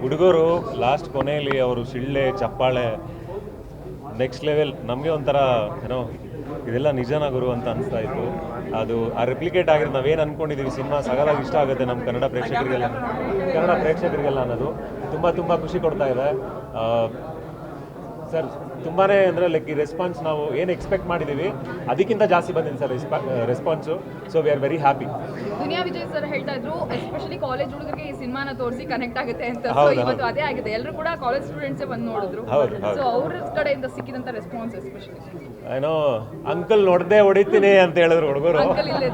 ಹುಡುಗರು ಲಾಸ್ಟ್ ಕೊನೆಯಲ್ಲಿ ಅವರು ಶಿಳ್ಳೆ ಚಪ್ಪಾಳೆ ನೆಕ್ಸ್ಟ್ ಲೆವೆಲ್ ನಮಗೆ ಒಂಥರ ಏನೋ ಇದೆಲ್ಲ ನಿಜನ ಗುರು ಅಂತ ಅನಿಸ್ತಾ ಇತ್ತು. ಅದು ಆ ರೆಪ್ಲಿಕೇಟ್ ಆಗಿರೋದು ನಾವೇನು ಅಂದ್ಕೊಂಡಿದ್ದೀವಿ ಸಿನಿಮಾ ಸಗದಾಗಿ ಇಷ್ಟ ಆಗುತ್ತೆ ನಮ್ಮ ಕನ್ನಡ ಪ್ರೇಕ್ಷಕರಿಗೆಲ್ಲ ಅನ್ನೋದು ತುಂಬ ಖುಷಿ ಕೊಡ್ತಾ ಇದೆ ಸರ್. ತುಂಬಾ ಅಂದರೆ ಲೈಕ್ ಈ ರೆಸ್ಪಾನ್ಸ್ ನಾವು ಏನು ಎಕ್ಸ್ಪೆಕ್ಟ್ ಮಾಡಿದ್ದೀವಿ ಅದಕ್ಕಿಂತ ಜಾಸ್ತಿ ಬಂದಿದೆ sir response. So we are very happy. Duniya Vijay sir ಹೇಳ್ತಾ ಇದ್ರು ಎಸ್ಪೆಷಲಿ ಕಾಲೇಜ್ ಹುಡುಗರಿಗೆ ಈ ಸಿನಿಮಾನ ತೋರಿಸಿ ಕನೆಕ್ಟ್ ಆಗುತ್ತೆ ಅಂತ. ಸೊ ಇವತ್ತು ಅದೇ ಆಗಿದೆ, ಎಲ್ಲರೂ ಕೂಡ ಕಾಲೇಜ್ ಸ್ಟೂಡೆಂಟ್ಸೇ ಬಂದು ನೋಡಿದ್ರು. ಸೊ ಅವ್ರ ಕಡೆಯಿಂದ ಸಿಕ್ಕಿದಂಥ ರೆಸ್ಪಾನ್ಸ್ ಎಸ್ಪೆಷಲಿ ಏನೋ ಅಂಕಲ್ ನೋಡದೆ ಹೊಡಿತೀನಿ ಅಂತ ಹೇಳಿದ್ರು ಹುಡುಗರು. ಅಂಕಲ್ ಇಲ್ಲೇ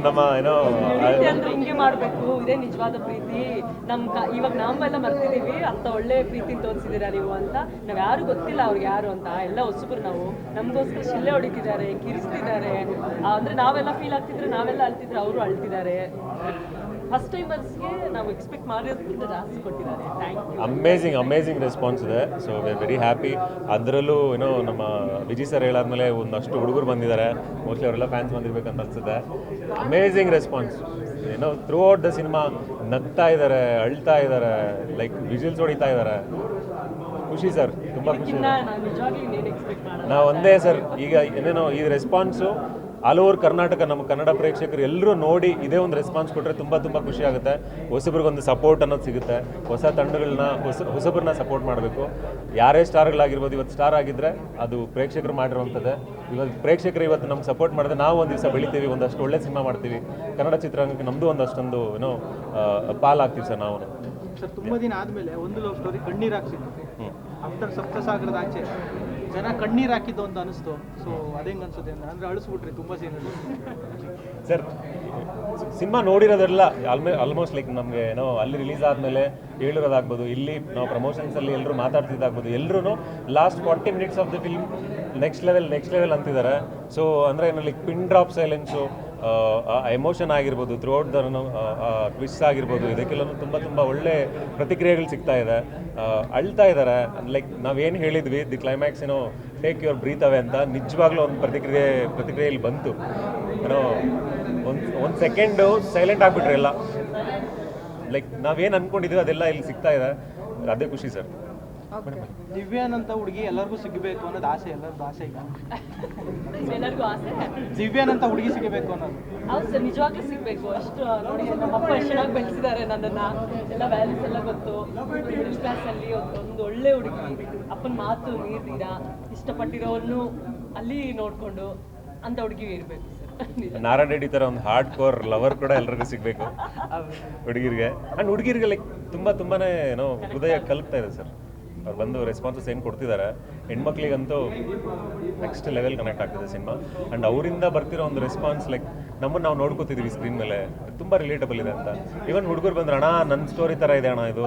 ನಮ್ಮ ಏನೋ ಅಂದ್ರೆ ಹಿಂಗೆ ಮಾಡಬೇಕು, ಇದೇ ನಿಜವಾದ ಪ್ರೀತಿ. ಇವಾಗ ನಾವೆಲ್ಲ ಮರ್ತಿದೀವಿ, ಅಂತ ಒಳ್ಳೆ ಪ್ರೀತಿ ತೋರಿಸಿದ್ದೀರಾ ನೀವು ಅಂತ. ನಾವ್ ಯಾರು ಗೊತ್ತಿಲ್ಲ ಅವ್ರಿಗೆ ಯಾರು ಅಂತ, ಎಲ್ಲ ಹೊಸಬ್ರು ನಾವು. ನಮಗೋಸ್ಕರ ಶಿಲ್ಲೆ ಹೊಡಿತಿದ್ದಾರೆ, ಕಿರಿಸ್ತಿದ್ದಾರೆ. ಅಂದ್ರೆ ನಾವೆಲ್ಲ ಫೀಲ್ ಆಗ್ತಿದ್ರೆ, ನಾವೆಲ್ಲ ಅಳ್ತಿದ್ರೆ ಅವರು ಅಳ್ತಿದ್ದಾರೆ. ಫಸ್ಟ್ ಟೈಮರ್ಸ್ಗೆ ನಾವು ಎಕ್ಸ್ಪೆಕ್ಟ್ ಮಾಡಿರೋದಕ್ಕಿಂತ ಜಾಸ್ತಿ ಕೊಟ್ಟಿದ್ದಾರೆ. Thank you. ಅಮೇಝಿಂಗ್ ರೆಸ್ಪಾನ್ಸ್ ಇದೆ. So we are very happy. ಅದರಲ್ಲೂ ಏನೋ ನಮ್ಮ ವಿಜಯ್ ಸರ್ ಹೇಳಾದ್ಮೇಲೆ ಒಂದಷ್ಟು ಹುಡುಗರು ಬಂದಿದ್ದಾರೆ, ಮೋಸ್ಟ್ಲಿ ಅವರೆಲ್ಲ ಫ್ಯಾನ್ಸ್ ಬಂದಿರ್ಬೇಕಂತ ಅನ್ಸುತ್ತೆ. Amazing response. ಏನೋ ಥ್ರೂ ಔಟ್ ದ ಸಿನಿಮಾ ನಗ್ತಾ ಇದ್ದಾರೆ, ಅಳ್ತಾ ಇದ್ದಾರೆ, ಲೈಕ್ ವಿಜಿಲ್ಸ್ ಹೊಡಿತಾ ಇದ್ದಾರೆ. ಖುಷಿ ಸರ್, ತುಂಬ ಖುಷಿ. ನಾವು ಒಂದೇ ಸರ್, ಈಗ ಏನೇನೋ ಈ ರೆಸ್ಪಾನ್ಸು ಆಲ್ ಓವರ್ ಕರ್ನಾಟಕ ನಮ್ಮ ಕನ್ನಡ ಪ್ರೇಕ್ಷಕರು ಎಲ್ಲರೂ ನೋಡಿ ಇದೇ ಒಂದು ರೆಸ್ಪಾನ್ಸ್ ಕೊಟ್ಟರೆ ತುಂಬ ಖುಷಿ ಆಗುತ್ತೆ. ಹೊಸಬ್ರಿಗೊಂದು ಸಪೋರ್ಟ್ ಅನ್ನೋದು ಸಿಗುತ್ತೆ. ಹೊಸ ತಂಡಗಳನ್ನ ಹೊಸಬ್ರನ್ನ ಸಪೋರ್ಟ್ ಮಾಡಬೇಕು. ಯಾರೇ ಸ್ಟಾರ್ಗಳಾಗಿರ್ಬೋದು, ಇವತ್ತು ಸ್ಟಾರ್ ಆಗಿದ್ದರೆ ಅದು ಪ್ರೇಕ್ಷಕರು ಮಾಡಿರುವಂಥದ್ದೇ. ಪ್ರೇಕ್ಷಕರು ಇವತ್ತು ನಮ್ಗೆ ಸಪೋರ್ಟ್ ಮಾಡಿದ್ರೆ ನಾವು ಒಂದು ದಿವಸ ಬೆಳಿತೀವಿ, ಒಂದಷ್ಟು ಒಳ್ಳೆ ಸಿನಿಮಾ ಮಾಡ್ತೀವಿ. ಕನ್ನಡ ಚಿತ್ರರಂಗಕ್ಕೆ ನಮ್ಮದು ಒಂದಷ್ಟೊಂದು ಏನೋ ಪಾಲಾಗ್ತೀವಿ ಸರ್ ನಾವು. ಸರ್ ತುಂಬ ದಿನ ಆದಮೇಲೆ ಒಂದು ಲವ್ ಸ್ಟೋರಿ ಕಣ್ಣೀರಾಗಿ ಸಿಗುತ್ತೆ. ಆಫ್ಟರ್ ಸಪ್ತಸಾಗರದ ಆಚೆ ಜನ ಕಣ್ಣೀರು ಹಾಕಿದ್ದು ಅಂತ ಅನಿಸ್ತು. ಸೊ ಅದೇಂಗೆ ಅನ್ಸುತ್ತೆ ಅಂದರೆ ಅಳಿಸ್ಬಿಟ್ರಿ ತುಂಬ ಸೀನಲ್ಲಿ ಸರ್. ಸಿನಿಮಾ ನೋಡಿರೋದೆಲ್ಲ ಆಲ್ಮೋಸ್ಟ್ ಲೈಕ್ ನಮಗೆ ಏನೋ ಅಲ್ಲಿ ರಿಲೀಸ್ ಆದಮೇಲೆ ಹೇಳಿರೋದಾಗ್ಬೋದು, ಇಲ್ಲಿ ನಾವು ಪ್ರಮೋಷನ್ಸಲ್ಲಿ ಎಲ್ಲರೂ ಮಾತಾಡ್ತಿದ್ದಾಗ್ಬೋದು, ಎಲ್ಲರೂ last 40 minutes of the film next level ಅಂತಿದ್ದಾರೆ. ಸೊ ಅಂದರೆ ಏನೋ like pin drop silence, emotion ಆಗಿರ್ಬೋದು, ಥ್ರೂ ಔಟ್ ದ ಟ್ವಿಸ್ಟ್ ಆಗಿರ್ಬೋದು, ಇದಕ್ಕೆಲ್ಲ ತುಂಬ ಒಳ್ಳೆ ಪ್ರತಿಕ್ರಿಯೆಗಳು ಸಿಗ್ತಾ ಇದೆ. ಅಳ್ತಾ ಇದ್ದಾರೆ. ಲೈಕ್ ನಾವೇನು ಹೇಳಿದ್ವಿ, ದಿ ಕ್ಲೈಮ್ಯಾಕ್ಸ್ ಏನೋ ಟೇಕ್ ಯುವರ್ ಬ್ರೀತ್ ಅವೇ ಅಂತ, ನಿಜವಾಗ್ಲೂ ಒಂದು ಪ್ರತಿಕ್ರಿಯೆಯಲ್ಲಿ ಬಂತು. ಏನೋ ಒಂದು ಸೆಕೆಂಡು ಸೈಲೆಂಟ್ ಆಗಿಬಿಟ್ರೆ ಎಲ್ಲ, ಲೈಕ್ ನಾವೇನು ಅಂದ್ಕೊಂಡಿದ್ವಿ ಅದೆಲ್ಲ ಇಲ್ಲಿ ಸಿಗ್ತಾ ಇದೆ. ಅದೇ ಖುಷಿ ಸರ್. ದಿವ್ಯಾನ್ ಅಂತ ಹುಡುಗಿ ಎಲ್ಲರಿಗೂ ಸಿಗಬೇಕು ಅನ್ನೋದು ಆಸೆ, ಎಲ್ಲರಿಗೂ ಆಸೆ. ಈಗ ಎಲ್ಲರಿಗೂ ಆಸೆ ದಿವ್ಯಾನ್ ಅಂತ ಹುಡುಗಿ ಸಿಗಬೇಕು ಅನ್ನೋದು. ಹೌದು ಸರ್, ನಿಜವಾಗ್ಲೂ ಸಿಗಬೇಕು. ಅಷ್ಟು ನೋಡಿ, ನಮ್ಮಪ್ಪ ಎಷ್ಟು ಚೆನ್ನಾಗಿ ಬೆಳೆಸಿದ್ದಾರೆ ನನ್ನನ್ನು. ಎಲ್ಲ ವ್ಯಾಲ್ಯೂಸ್ ಎಲ್ಲ ಗೊತ್ತು. ಮಿಡಲ್ ಕ್ಲಾಸಲ್ಲಿ ಒಂದು ಒಳ್ಳೆ ಹುಡುಗಿ, ಅಪ್ಪನ ಮಾತು ಮೀರ್ತೀರಾ, ಇಷ್ಟಪಟ್ಟಿರೋವನ್ನು ಅಲ್ಲಿ ನೋಡಿಕೊಂಡು ಅಂತ ಹುಡುಗಿ ಇರಬೇಕು ಸರ್. ನಾರಾಯಣ ರೆಡ್ಡಿ ಥರ ಒಂದು ಹಾರ್ಡ್ ಕೋರ್ ಲವರ್ ಕೂಡ ಎಲ್ಲರಿಗೂ ಸಿಗಬೇಕು ಹುಡುಗಿರಿಗೆ. ಆ್ಯಂಡ್ ಹುಡುಗಿರಿಗೆ ಲೈಕ್ ತುಂಬಾ ಏನೋ ಹೃದಯ ಕಲಗ್ತಾ ಇದೆ ಸರ್. ಅವ್ರು ಬಂದು ರೆಸ್ಪಾನ್ಸಸ್ ಏನು ಕೊಡ್ತಿದ್ದಾರೆ, ಹೆಣ್ಮಕ್ಳಿಗಂತೂ ನೆಕ್ಸ್ಟ್ ಲೆವೆಲ್ ಕನೆಕ್ಟ್ ಆಗ್ತಿದೆ ಸಿನಿಮಾ. ಆ್ಯಂಡ್ ಅವರಿಂದ ಬರ್ತಿರೋ ಒಂದು ರೆಸ್ಪಾನ್ಸ್ ಲೈಕ್ ನಮ್ಮನ್ನು ನಾವು ನೋಡ್ಕೋತಿದ್ದೀವಿ ಸ್ಕ್ರೀನ್ ಮೇಲೆ, ತುಂಬ ರಿಲೇಟಬಲ್ ಇದೆ ಅಂತ. ಈವನ್ ಹುಡುಗರು ಬಂದ್ರೆ ಅಣ್ಣ ನನ್ನ ಸ್ಟೋರಿ ಥರ ಇದೆ ಅಣ್ಣ ಇದು,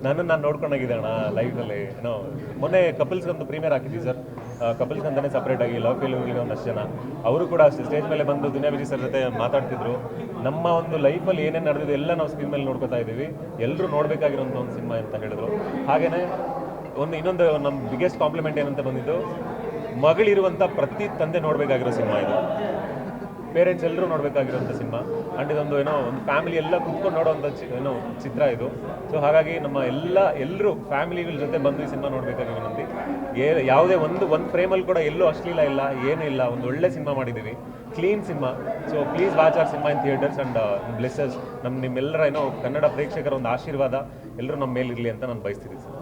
ನಾನು ನೋಡ್ಕೊಂಡಾಗಿದೆ ಅಣ್ಣ ಲೈಫಲ್ಲಿ ಏನೋ. ಮೊನ್ನೆ ಕಪಲ್ಸ್ಗಂತೂ ಪ್ರೀಮಿಯರ್ ಹಾಕಿದ್ವಿ ಸರ್. ಕಪಲ್ಸ್ಗಂತಾನೆ ಸಪ್ರೇಟಾಗಿ ಲವ್ ಫೇಲ್ಯೂರ್ಗೆ ಒಂದಷ್ಟು ಜನ ಅವರು ಕೂಡ ಅಷ್ಟೇ ಸ್ಟೇಜ್ ಮೇಲೆ ಬಂದು ದುನಿಯಾ ವಿಜಯ್ ಸರ್ ಜೊತೆ ಮಾತಾಡ್ತಿದ್ರು. ನಮ್ಮ ಒಂದು ಲೈಫಲ್ಲಿ ಏನೇನು ನಡೆದಿದೆ ಎಲ್ಲ ನಾವು ಸ್ಕ್ರೀನ್ ಮೇಲೆ ನೋಡ್ಕೋತಾ ಇದ್ದೀವಿ. ಎಲ್ಲರೂ ನೋಡಬೇಕಾಗಿರೋಂಥ ಒಂದು ಸಿನಿಮಾ ಅಂತ ಹೇಳಿದ್ರು. ಹಾಗೆಯೇ ಇನ್ನೊಂದು ನಮ್ಮ ಬಿಗ್ಗೆಸ್ಟ್ ಕಾಂಪ್ಲಿಮೆಂಟ್ ಏನಂತ ಬಂದಿದ್ದು, ಮಗಳಿರುವಂಥ ಪ್ರತಿ ತಂದೆ ನೋಡಬೇಕಾಗಿರೋ ಸಿನಿಮಾ ಇದು. ಪೇರೆಂಟ್ಸ್ ಎಲ್ಲರೂ ನೋಡಬೇಕಾಗಿರೋಂಥ ಸಿನಿಮಾ. ಆ್ಯಂಡ್ ಇದೊಂದು ಒಂದು ಫ್ಯಾಮಿಲಿ ಎಲ್ಲ ಕುತ್ಕೊಂಡು ನೋಡೋವಂಥ ಚಿತ್ರ ಇದು. ಸೊ ಹಾಗಾಗಿ ನಮ್ಮ ಎಲ್ಲರೂ ಫ್ಯಾಮಿಲಿಗಳ ಜೊತೆ ಬಂದು ಈ ಸಿನಿಮಾ ನೋಡಬೇಕಾಗಿ ವಿನಂತಿ. ಯಾವುದೇ ಒಂದು ಫ್ರೇಮಲ್ಲಿ ಕೂಡ ಎಲ್ಲೂ ಅಶ್ಲೀಲ ಇಲ್ಲ, ಏನೂ ಇಲ್ಲ. ಒಂದು ಒಳ್ಳೆ ಸಿನಿಮಾ ಮಾಡಿದ್ದೀವಿ, clean cinema. So please watch our cinema in theatres and bless us. ನಿಮ್ಮೆಲ್ಲರ ಕನ್ನಡ ಪ್ರೇಕ್ಷಕರ ಒಂದು ಆಶೀರ್ವಾದ ಎಲ್ಲರೂ ನಮ್ಮ ಮೇಲಿರಲಿ ಅಂತ ನಾನು ಬಯಸ್ತೀನಿ ಸರ್.